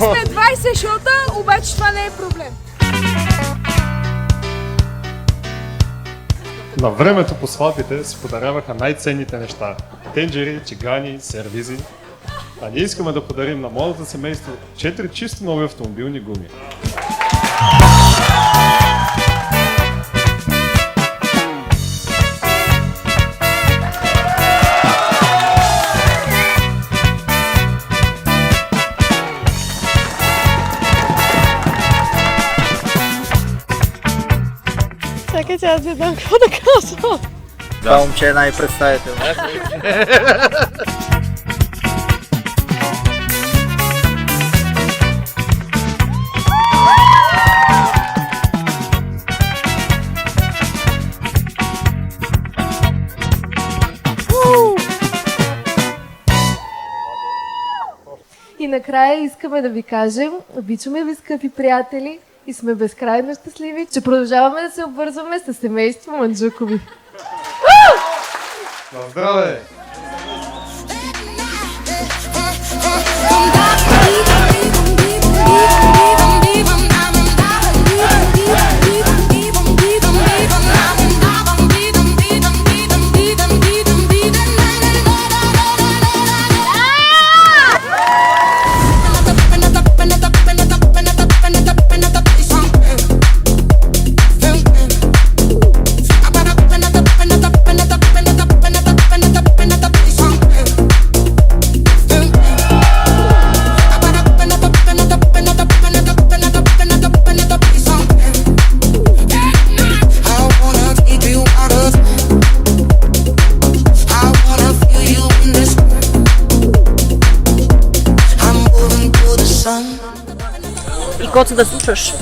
сме 20 шота, обаче това не е проблем. На времето по сватбите си подаряваха най-ценните неща. Тенджери, чигани, сервизи. А ние искаме да подарим на младото семейство 4 чисто нови автомобилни гуми. Чакай, че аз не знам какво да кажа. Това момче е най-представително. И накрая искаме да ви кажем, обичаме ви, скъпи приятели, и сме безкрайно щастливи, че продължаваме да се обвързваме с семейство Манджукови. На здраве! И каквото да слушаш.